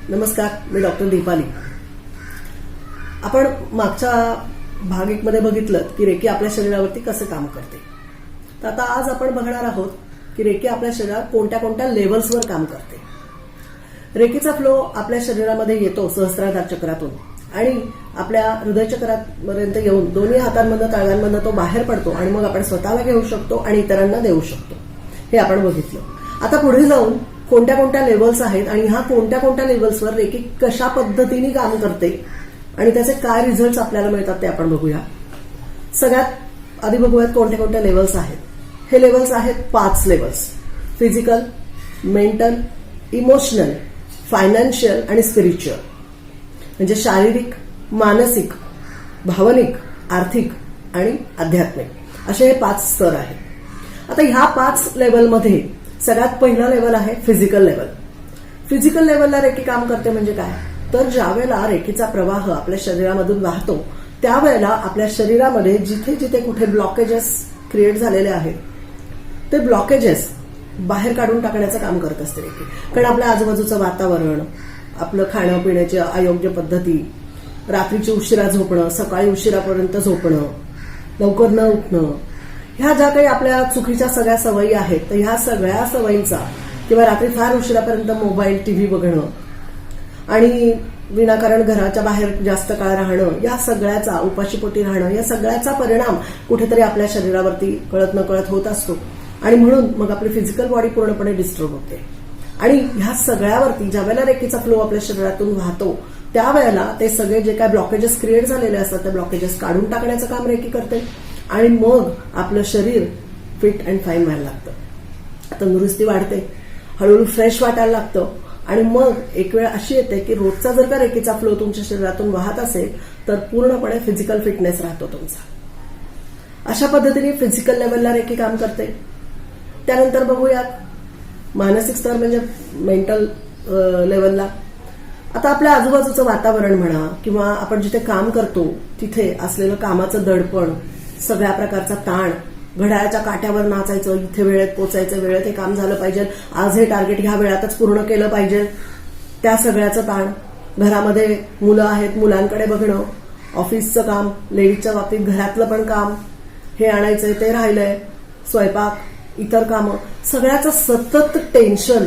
नमस्कार, मी डॉक्टर दीपाली. आपण मागच्या भाग 1 मध्ये बघितलं की रेकी आपल्या शरीरावरती कसं काम करते. तर आता आज आपण बघणार आहोत की रेकी आपल्या शरीरात कोणत्या कोणत्या लेव्हल्सवर काम करते. रेकीचा फ्लो आपल्या शरीरामध्ये येतो सहस्त्राधार चक्रातून आणि आपल्या हृदय चक्रापर्यंत येऊन दोन्ही हातांमधनं तळव्यांमधनं तो बाहेर पडतो आणि मग आपण स्वतःला घेऊ शकतो आणि इतरांना देऊ शकतो. हे आपण बघितलं. आता पुढे जाऊन कोणत्या कोणत्या लेव्हल्स आहेत आणि ह्या कोणत्या कोणत्या लेव्हल्सवर रेकी कशा पद्धतीने काम करते आणि त्याचे काय रिझल्ट आपल्याला मिळतात ते आपण बघूया. सगळ्यात आधी बघूयात कोणत्या कोणत्या लेव्हल्स आहेत. हे लेव्हल्स आहेत 5 levels: physical, mental, emotional, financial आणि स्पिरिच्युअल. म्हणजे शारीरिक, मानसिक, भावनिक, आर्थिक आणि आध्यात्मिक असे हे 5 स्तर आहेत. आता ह्या 5 लेव्हलमध्ये सगळ्यात पहिला लेव्हल आहे फिजिकल लेव्हल. फिजिकल लेव्हलला रेकी काम करते म्हणजे काय, तर ज्या वेळेला रेकीचा प्रवाह आपल्या शरीरामधून वाहतो त्यावेळेला आपल्या शरीरामध्ये जिथे जिथे कुठे ब्लॉकेजेस क्रिएट झालेले आहेत ते ब्लॉकेजेस बाहेर काढून टाकण्याचं काम करत असते रेकी. कारण आपल्या आजूबाजूचं वातावरण, आपलं खाणं पिण्याच्या अयोग्य पद्धती, रात्रीची उशिरा झोपणं, सकाळी उशिरापर्यंत झोपणं, लवकर न उठणं, ह्या ज्या काही आपल्या चुकीच्या सगळ्या सवयी आहेत तर ह्या सगळ्या सवयींचा किंवा रात्री फार उशिरापर्यंत मोबाईल टीव्ही बघणं आणि विनाकारण घराच्या बाहेर जास्त काळ राहणं, या सगळ्याचा, उपाशीपोटी राहणं, या सगळ्याचा परिणाम कुठेतरी आपल्या शरीरावरती कळत नकळत होत असतो आणि म्हणून मग आपली फिजिकल बॉडी पूर्णपणे डिस्टर्ब होते. आणि ह्या सगळ्यावरती ज्या वेळेला रेकीचा फ्लो आपल्या शरीरातून वाहतो त्यावेळेला ते सगळे जे काय ब्लॉकेजेस क्रिएट झालेले असतात ते ब्लॉकेजेस काढून टाकण्याचं काम रेकी करते आणि मग आपलं शरीर फिट अँड फाईन व्हायला लागतं, तंदुरुस्ती वाढते, हळूहळू फ्रेश वाटायला लागतं आणि मग एक वेळ अशी येते की रोजचा जर का रेकीचा फ्लो तुमच्या शरीरातून वाहत असेल तर पूर्णपणे फिजिकल फिटनेस राहतो तुमचा. अशा पद्धतीने फिजिकल लेवलला रेकी काम करते. त्यानंतर बघूयात मानसिक स्तर म्हणजे मेंटल लेवलला. आता आपल्या आजूबाजूचं वातावरण म्हणा किंवा आपण जिथे काम करतो तिथे असलेलं कामाचं दडपण, सगळ्या प्रकारचा ताण, घड्याळाच्या काट्यावर नाचायचं, इथे वेळेत पोचायचं, वेळेत हे काम झालं पाहिजे, आज हे टार्गेट ह्या वेळातच पूर्ण केलं पाहिजे, त्या सगळ्याचं ताण, घरामध्ये मुलं आहेत मुलांकडे बघणं, ऑफिसचं काम, लेडीजच्या बाबतीत घरातलं पण काम, हे आणायचंय ते राहिलंय, स्वयंपाक, इतर कामं, सगळ्याचं सतत टेन्शन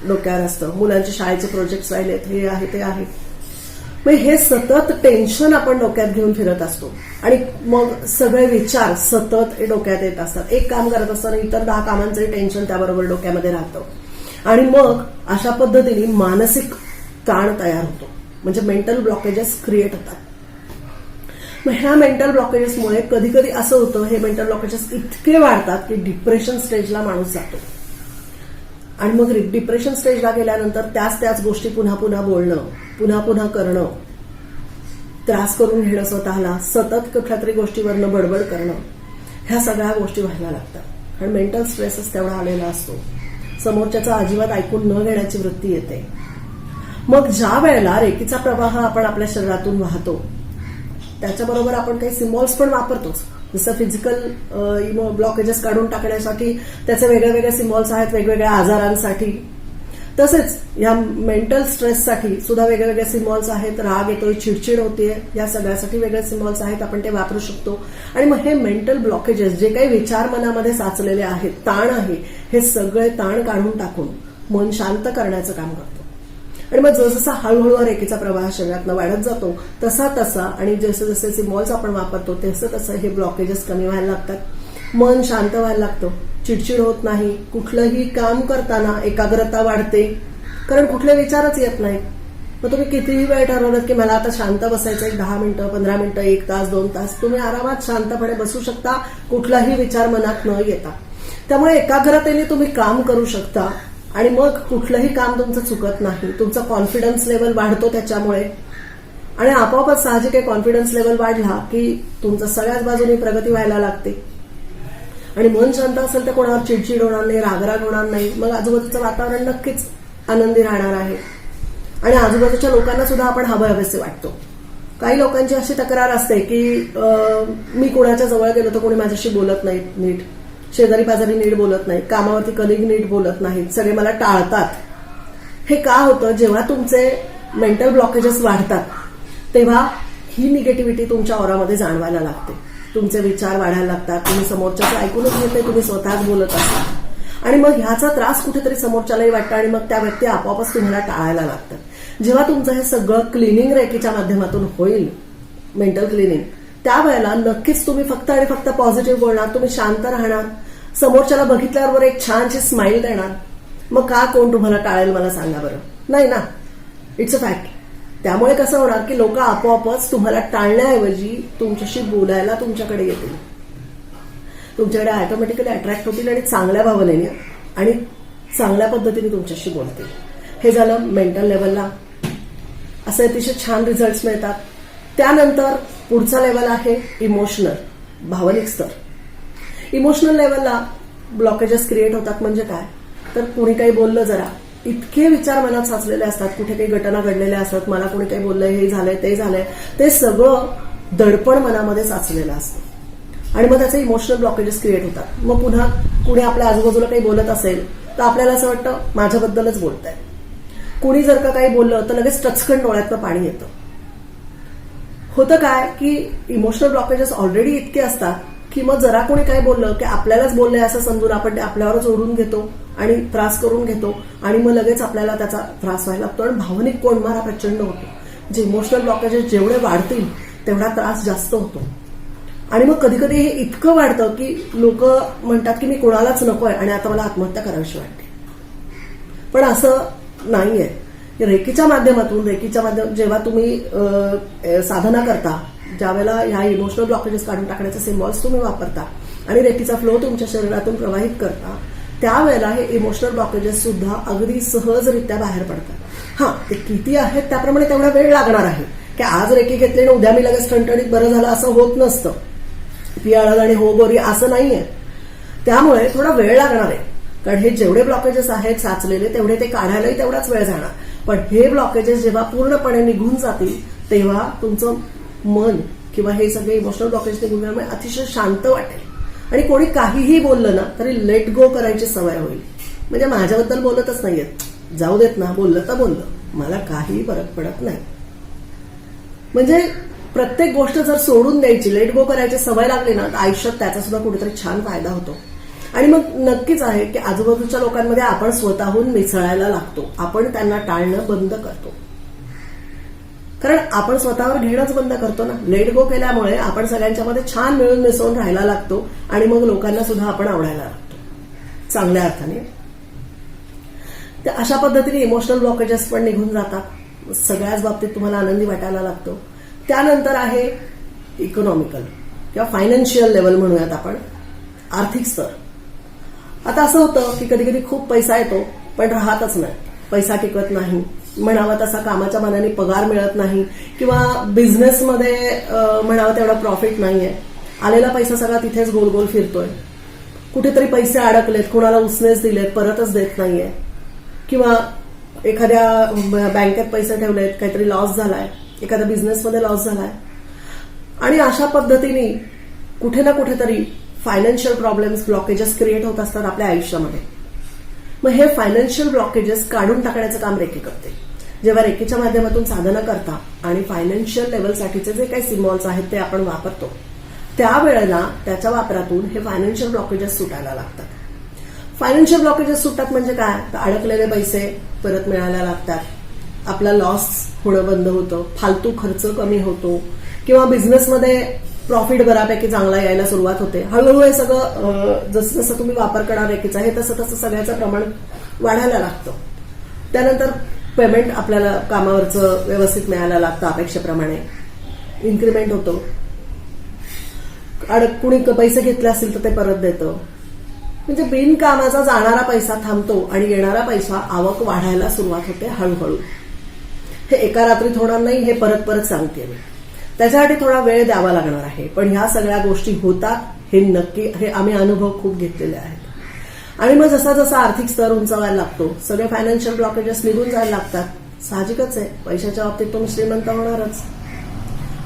डोक्यावर असतं. मुलांचे शाळेचे प्रोजेक्ट्स राहिलेत, हे आहे ते आहे. मग हे सतत टेन्शन आपण डोक्यात घेऊन फिरत असतो आणि मग सगळे विचार सतत डोक्यात येत असतात. एक काम करत असताना इतर 10 कामांचंही टेन्शन त्याबरोबर डोक्यामध्ये राहतं आणि मग अशा पद्धतीने मानसिक ताण तयार होतो. म्हणजे मेंटल ब्लॉकेजेस क्रिएट होतात. मग ह्या मेंटल ब्लॉकेजेसमुळे कधी कधी असं होतं, हे मेंटल ब्लॉकेजेस इतके वाढतात की डिप्रेशन स्टेजला माणूस जातो आणि मग डिप्रेशन स्टेजला गेल्यानंतर त्याच गोष्टी पुन्हा पुन्हा बोलणं, पुन्हा पुन्हा करणं, त्रास करून घेणं स्वतःला, सतत कुठल्या तरी गोष्टीवरनं बडबड करणं, ह्या सगळ्या गोष्टी व्हायला लागतात. कारण मेंटल स्ट्रेसच तेवढा आलेला असतो. समोरच्याचं अजिबात ऐकून न घेण्याची वृत्ती येते. मग ज्या वेळेला रेकीचा प्रवाह आपण आपल्या शरीरातून वाहतो त्याच्याबरोबर आपण काही सिम्बॉल्स पण वापरतोच. जसं फिजिकल ब्लॉकेजेस काढून टाकण्यासाठी त्याचे वेगळे वेगळे सिम्बॉल्स आहेत, वेगवेगळ्या आजारांसाठी. तसेच या मेंटल स्ट्रेससाठी सुद्धा वेगवेगळे सिम्बॉल्स आहेत. राग येतोय, चिडचिड होतीये, या सगळ्यासाठी वेगळे सिम्बॉल्स आहेत, आपण ते वापरू शकतो. आणि मग हे मेंटल ब्लॉकेजेस जे काही विचार मनामध्ये साचलेले आहेत, ताण आहे, हे सगळे ताण काढून टाकून मन शांत करण्याचं काम करतो. आणि मग जसजसा हळूहळू रेकीचा प्रवाह शरीरातनं वाढत जातो तसा तसा आणि जसे जसे सिम्बॉल्स आपण वापरतो तसं तसं हे ब्लॉकेजेस कमी व्हायला लागतात. मन शांत व्हायला लागतं, चिडचिड होत नाही, कुठलंही काम करताना एकाग्रता वाढते कारण कुठले विचारच येत नाहीत. मग तुम्ही कितीही वेळ ठरवलं की मला आता शांत बसायचं, 10 मिनिटं, 15 मिनिटं, 1 तास, 2 तास, तुम्ही आरामात शांतपणे बसू शकता, कुठलाही विचार मनात न येता. त्यामुळे एकाग्रतेने तुम्ही काम करू शकता आणि मग कुठलंही काम तुमचं चुकत नाही. तुमचा कॉन्फिडन्स लेवल वाढतो त्याच्यामुळे आणि आपोआपच साहजिक आहे, कॉन्फिडन्स लेवल वाढला की तुमचं सगळ्याच बाजूने प्रगती व्हायला लागते आणि मन शांत असेल तर कोणावर चिडचिड होणार नाही, रागराग होणार नाही. मग आजूबाजूचं वातावरण नक्कीच आनंदी राहणार आहे आणि आजूबाजूच्या लोकांना सुद्धा आपण हवेसे वाटतो. काही लोकांची अशी तक्रार असते की मी कोणाच्या जवळ गेलो तर कोणी माझ्याशी बोलत नाही नीट, शेजारी पाजारी नीट बोलत नाहीत, कामावरती कलिग नीट बोलत नाहीत, सगळे मला टाळतात. हे का होतं? जेव्हा तुमचे मेंटल ब्लॉकेजेस वाढतात तेव्हा ही निगेटिव्हिटी तुमच्या ऑरामध्ये जाणवायला लागते. तुमचे विचार वाढायला लागतात, तुम्ही समोरच्याचं ऐकूनच घेत नाही, तुम्ही स्वतःच बोलत असता आणि मग ह्याचा त्रास कुठेतरी समोरच्यालाही वाटतं आणि मग त्या व्यक्ती आपोआपच तुम्हाला टाळायला लागतात. जेव्हा तुमचं हे सगळं क्लिनिंग रेकीच्या माध्यमातून होईल, मेंटल क्लिनिंग, त्यावेळेला नक्कीच तुम्ही फक्त आणि फक्त पॉझिटिव्ह बोलणार, तुम्ही शांत राहणार, समोरच्याला बघितल्यावर एक छानशी स्माईल देणार. मग का कोण तुम्हाला टाळेल मला सांगा बरं? नाही ना, इट्स अ फॅक्ट. त्यामुळे कसं होणार की लोक आपोआपच तुम्हाला टाळण्याऐवजी तुमच्याशी बोलायला तुमच्याकडे येतील, तुमच्याकडे ऑटोमॅटिकली अट्रॅक्ट होतील आणि चांगल्या भावनेने आणि चांगल्या पद्धतीने तुमच्याशी बोलतील. हे झालं मेंटल लेवलला. असे अतिशय छान रिझल्ट्स मिळतात. त्यानंतर पुढचा लेवल आहे इमोशनल, भावनिक स्तर. इमोशनल लेवलला ब्लॉकेजेस क्रिएट होतात म्हणजे काय, तर कुणी काही बोललं जरा, इतके विचार मनात साचलेले असतात, कुठे काही घटना घडलेल्या असतात, मला कुणी काही बोललंय, हे झालंय, ते सगळं दडपण मनामध्ये साचलेलं असतं आणि मग त्याचे इमोशनल ब्लॉकेजेस क्रिएट होतात. मग पुन्हा कुणी आपल्या आजूबाजूला काही बोलत असेल तर आपल्याला असं वाटतं माझ्याबद्दलच बोलतंय. कुणी जर का काही बोललं तर लगेच टचकन डोळ्यातनं पाणी येतं. होतं काय की इमोशनल ब्लॉकेजेस ऑलरेडी इतके असतात की मग जरा कोणी काय बोललं की आपल्यालाच बोललंय असं समजून आपण ते आपल्यावरच ओढून घेतो आणि त्रास करून घेतो आणि मग लगेच आपल्याला त्याचा त्रास व्हायला लागतो आणि भावनिक कोंडमारा प्रचंड होतो. जे इमोशनल ब्लॉकेजेस जेवढे वाढतील तेवढा त्रास जास्त होतो आणि मग कधी कधी हे इतकं वाढतं की लोक म्हणतात की मी कोणालाच नकोय आणि आता मला आत्महत्या करावीशी वाटते. पण असं नाहीये. रेकीच्या माध्यमातून जेव्हा तुम्ही साधना करता, ज्यावेळेला ह्या इमोशनल ब्लॉकेजेस काढून टाकण्याचे सिम्बॉल्स तुम्ही वापरता आणि रेकीचा फ्लो तुमच्या शरीरातून प्रवाहित करता, त्यावेळेला हे इमोशनल ब्लॉकेजेस सुद्धा अगदी सहजरित्या बाहेर पडतात. हा, ते किती आहेत त्याप्रमाणे तेवढा वेळ लागणार आहे की आज रेकी घेतली आणि उद्या मी लगेच ठणठणीत बरं झालं असं होत नसतं. पियाळग आणि हो गोरी असं नाहीये. त्यामुळे थोडा वेळ लागणार आहे, कारण हे जेवढे ब्लॉकेजेस आहेत साचलेले तेवढे ते काढायलाही तेवढाच वेळ जाणार. पण हे ब्लॉकेजेस जेव्हा पूर्णपणे निघून जातील तेव्हा तुमचं मन किंवा हे सगळे इमोशनल ब्लॉकेज निघून गेल्यामुळे अतिशय शांत वाटेल आणि कोणी काहीही बोललं ना तरी लेट गो करायची सवय होईल. म्हणजे माझ्याबद्दल बोलतच नाहीयेत, जाऊ देत ना, बोललं तर बोललं, मला काही फरक पडत नाही. म्हणजे प्रत्येक गोष्ट जर सोडून द्यायची, लेट गो करायची सवय लागली ना तर आयुष्यात त्याचा सुद्धा कुठेतरी छान फायदा होतो. आणि मग नक्कीच आहे की आजूबाजूच्या लोकांमध्ये आपण स्वतःहून मिसळायला लागतो, आपण त्यांना टाळणं बंद करतो, कारण आपण स्वतःवर घेणंच बंद करतो ना. लेट गो केल्यामुळे आपण सगळ्यांच्यामध्ये छान मिळून मिसळून राहायला लागतो आणि मग लोकांना सुद्धा आपण आवडायला लागतो चांगल्या अर्थाने. तर अशा पद्धतीने इमोशनल ब्लॉकेजेस पण निघून जातात, सगळ्याच बाबतीत तुम्हाला आनंदी वाटायला लागतो. त्यानंतर आहे इकॉनॉमिकल किंवा फायनान्शियल लेवल म्हणूयात आपण, आर्थिक स्तर. आता असं होतं की कधी कधी खूप पैसा येतो पण राहतच नाही, पैसा टिकत नाही, म्हणावा तसा कामाच्या मानाने पगार मिळत नाही किंवा बिझनेसमध्ये म्हणावा तेवढा प्रॉफिट नाहीये, आलेला पैसा सगळा तिथेच गोल गोल फिरतोय, कुठेतरी पैसे अडकलेत, कुणाला उसनेच दिलेत, परतच देत नाहीये किंवा एखाद्या बँकेत पैसे ठेवलेत, काहीतरी लॉस झालाय, एखाद्या बिझनेसमध्ये लॉस झालाय आणि अशा पद्धतीने कुठे ना कुठेतरी फायनान्शियल प्रॉब्लेम्स, ब्लॉकेजेस क्रिएट होत असतात आपल्या आयुष्यामध्ये. मग हे फायनान्शियल ब्लॉकेजेस काढून टाकण्याचं काम रेकी करते. जेव्हा रेकीच्या माध्यमातून साधना करता आणि फायनान्शियल लेवलसाठीचे जे काही सिम्बॉल्स आहेत ते आपण वापरतो, त्यावेळेला त्याच्या वापरातून हे फायनान्शियल ब्लॉकेजेस सुटायला लागतात. फायनान्शियल ब्लॉकेजेस सुटतात म्हणजे काय, तर अडकलेले पैसे परत मिळायला लागतात, आपला लॉस होणं बंद होतं, फालतू खर्च कमी होतो किंवा बिझनेसमध्ये प्रॉफिट बऱ्यापैकी चांगला यायला सुरुवात होते. हळूहळू हे सगळं जसं जसं तुम्ही वापर करणार रेकीचा हे तसं तसं सगळ्याचं प्रमाण वाढायला लागतं. त्यानंतर पेमेंट आपल्याला कामावरचं व्यवस्थित मिळायला लागतं, अपेक्षेप्रमाणे इन्क्रीमेंट होतो, कुणी पैसे घेतले असतील तर ते परत देतं. म्हणजे बिनकामाचा जाणारा पैसा थांबतो आणि येणारा पैसा आवक वाढायला सुरुवात होते हळूहळू. हे एका रात्रीत होणार नाही, हे परत परत सांगते मी. त्याच्यासाठी थोडा वेळ द्यावा लागणार आहे, पण ह्या सगळ्या गोष्टी होतात हे नक्की, हे आम्ही अनुभव खूप घेतलेले आहेत. आणि मग जसा जसा आर्थिक स्तर उंचावायला लागतो, सगळे फायनान्शियल ब्लॉकेजेस निघून जायला लागतात. साहजिकच आहे, पैशाच्या बाबतीत तुम्ही श्रीमंत होणारच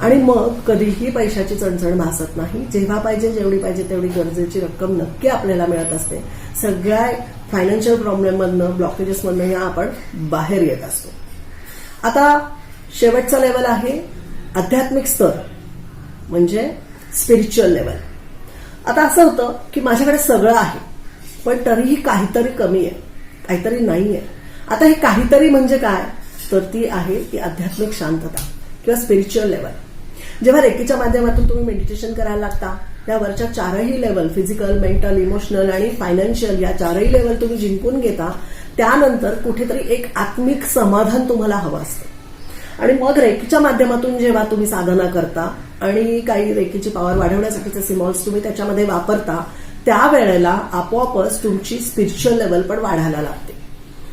आणि मग कधीही पैशाची चणचण भासत नाही. जेव्हा पाहिजे, जेवढी पाहिजे तेवढी गरजेची रक्कम नक्की आपल्याला मिळत असते. सगळ्या फायनान्शियल प्रॉब्लेममधनं, ब्लॉकेजेसमधनं आपण बाहेर येत असतो. आता शेवटचा लेवल आहे आध्यात्मिक स्तर, म्हणजे स्पिरिच्युअल लेवल. आता असं होतं की माझ्याकडे सगळं आहे पण तरीही काहीतरी कमी आहे, काहीतरी नाही आहे. आता हे काहीतरी म्हणजे काय, तर ती आहे ती आध्यात्मिक शांतता किंवा स्पिरिच्युअल लेवल. जेव्हा रेकीच्या माध्यमातून तुम्ही मेडिटेशन करायला लागता, त्या वरच्या चारही लेवल, फिजिकल, मेंटल, इमोशनल आणि फायनान्शियल, या चारही लेवल तुम्ही जिंकून घेता, त्यानंतर कुठेतरी एक आत्मिक समाधान तुम्हाला हवं असतं. आणि मग रेकीच्या माध्यमातून जेव्हा तुम्ही साधना करता आणि काही रेकीची पॉवर वाढवण्यासाठीचे सिम्बॉल्स तुम्ही त्याच्यामध्ये वापरता, त्यावेळेला आपोआपच तुमची स्पिरिच्युअल लेवल पण वाढायला लागते,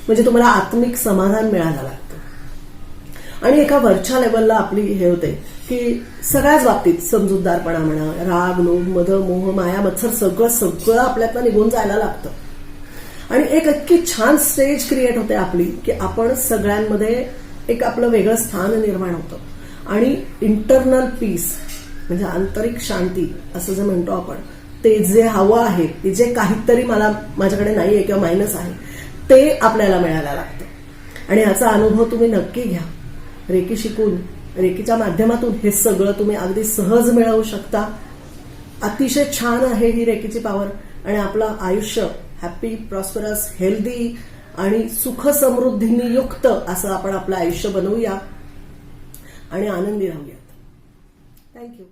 म्हणजे तुम्हाला आत्मिक समाधान मिळायला लागतं. आणि एका वरच्या लेवलला आपली हे होते की सगळ्याच बाबतीत समजूतदारपणा म्हणा, राग, लोभ, मद, मोह, माया, मत्सर सगळं आपल्यातनं निघून जायला लागतं. आणि एक इतकी छान स्टेज क्रिएट होते आपली की आपण सगळ्यांमध्ये एक आपलं वेगळं स्थान निर्माण होतं. आणि इंटरनल पीस म्हणजे आंतरिक शांती असं जे म्हणतो आपण, ते जे हवं आहे, ते जे काहीतरी माझ्याकडे नाहीये किंवा मायनस आहे, ते आपल्याला मिळायला लागतं. आणि याचा अनुभव तुम्ही नक्की घ्या. रेकी शिकून, रेकीच्या माध्यमातून हे सगळं तुम्ही अगदी सहज मिळवू शकता. अतिशय छान आहे ही रेकीची पॉवर. आणि आपलं आयुष्य हॅपी, प्रॉस्परस, हेल्दी आणि सुख समृद्धीने युक्त असं आपण आपलं आयुष्य बनवूया आणि आनंदी राहूयात. थँक्यू.